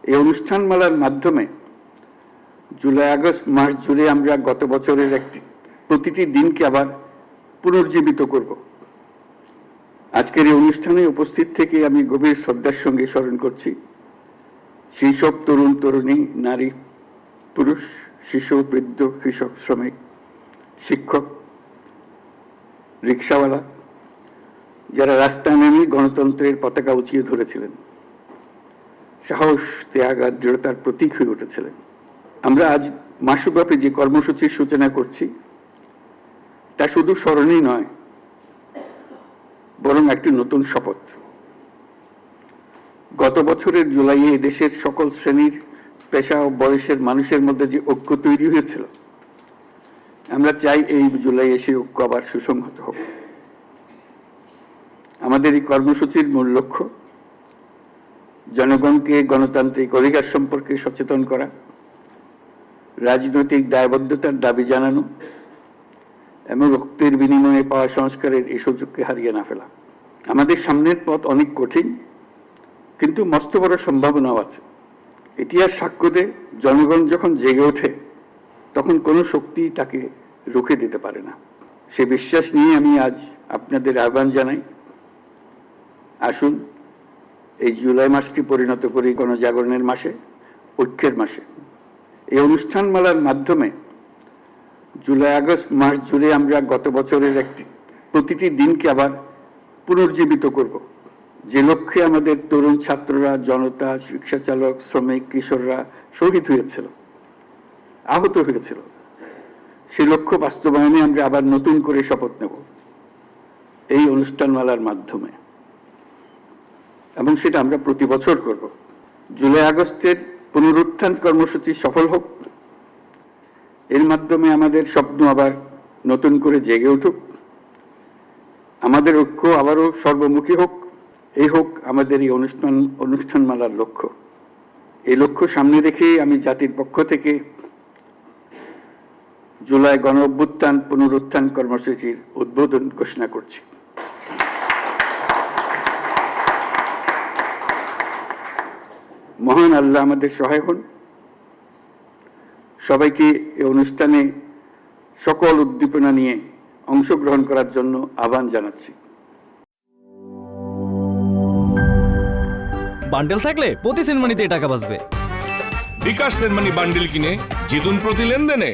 এই অনুষ্ঠানমালার মাধ্যমে July August মাস জুড়ে আমরা গত বছরের প্রতিটি দিনকে আবার পুনর্জীবিত করব। আজকের এই অনুষ্ঠানে উপস্থিত থেকে আমি গভীর শ্রদ্ধার সঙ্গে স্মরণ করছি সেই সব তরুণ তরুণী, নারী পুরুষ, শিশু, বৃদ্ধ, কৃষক, শ্রমিক, শিক্ষক, রিক্সাওয়ালা, যারা রাস্তায় নেমে গণতন্ত্রের পতাকা উঁচিয়ে ধরেছিলেন, সাহস, ত্যাগ আর দৃঢ়তার প্রতীক হয়ে উঠেছিলেন। আমরা আজ মাসব্যাপী যে কর্মসূচির সূচনা করছি তা শুধু স্মরণই নয়, বরং একটি নতুন শপথ। গত বছরের জুলাইয়ে দেশের সকল শ্রেণীর, পেশা ও বয়সের মানুষের মধ্যে যে ঐক্য তৈরি হয়েছিল, আমরা চাই এই জুলাইয়ে সেই ঐক্য আবার সুসংহত হোক। আমাদের এই কর্মসূচির মূল লক্ষ্য জনগণকে গণতান্ত্রিক অধিকার সম্পর্কে সচেতন করা, রাজনৈতিক দায়বদ্ধতার দাবি জানানো এবং রক্তের বিনিময়ে পাওয়া সংস্কারের এই সুযোগকে হারিয়ে না ফেলা। আমাদের সামনের পথ অনেক কঠিন, কিন্তু মস্ত বড় সম্ভাবনাও আছে। ইতিহাস সাক্ষ্য দেয়, জনগণ যখন জেগে ওঠে তখন কোনো শক্তি তাকে রুখে দিতে পারে না। সে বিশ্বাস নিয়ে আমি আজ আপনাদের আহ্বান জানাই, আসুন এই জুলাই মাসকে পরিণত করি গণজাগরণের মাসে, ঐক্যের মাসে। এই অনুষ্ঠানমালার মাধ্যমে জুলাই আগস্ট মাস জুড়ে আমরা গত বছরের প্রতিটি দিনকে আবার পুনর্জীবিত করব। যে লক্ষ্যে আমাদের তরুণ ছাত্ররা, জনতা, রিক্সা চালক, শ্রমিক, কিশোররা শহীদ হয়েছিল, আহত হয়েছিল, সেই লক্ষ্য বাস্তবায়নে আমরা আবার নতুন করে শপথ নেব এই অনুষ্ঠানমালার মাধ্যমে, এবং সেটা আমরা প্রতি বছর করব। জুলাই আগস্টের পুনরুত্থান কর্মসূচি সফল হোক, এর মাধ্যমে আমাদের স্বপ্ন আবার নতুন করে জেগে উঠুক, আমাদের ঐক্য আবারও সর্বমুখী হোক। এই হোক আমাদের এই অনুষ্ঠানমালার লক্ষ্য। এই লক্ষ্য সামনে রেখে আমি জাতির পক্ষ থেকে জুলাই গণ অভ্যুত্থান পুনরুত্থান কর্মসূচির উদ্বোধন ঘোষণা করছি। মহান আল্লাহ আমাদের সহায় হন। সবাইকে এই অনুষ্ঠানে সকল উদ্দীপনা নিয়ে অংশগ্রহণ করার জন্য আহ্বান জানাচ্ছি। বান্ডেল থাকলে প্রতি সেনমানিতে টাকা বাঁচবে। বিকাশ সেনমানি বান্ডেল কিনে জিতুন প্রতি লেনদেনে।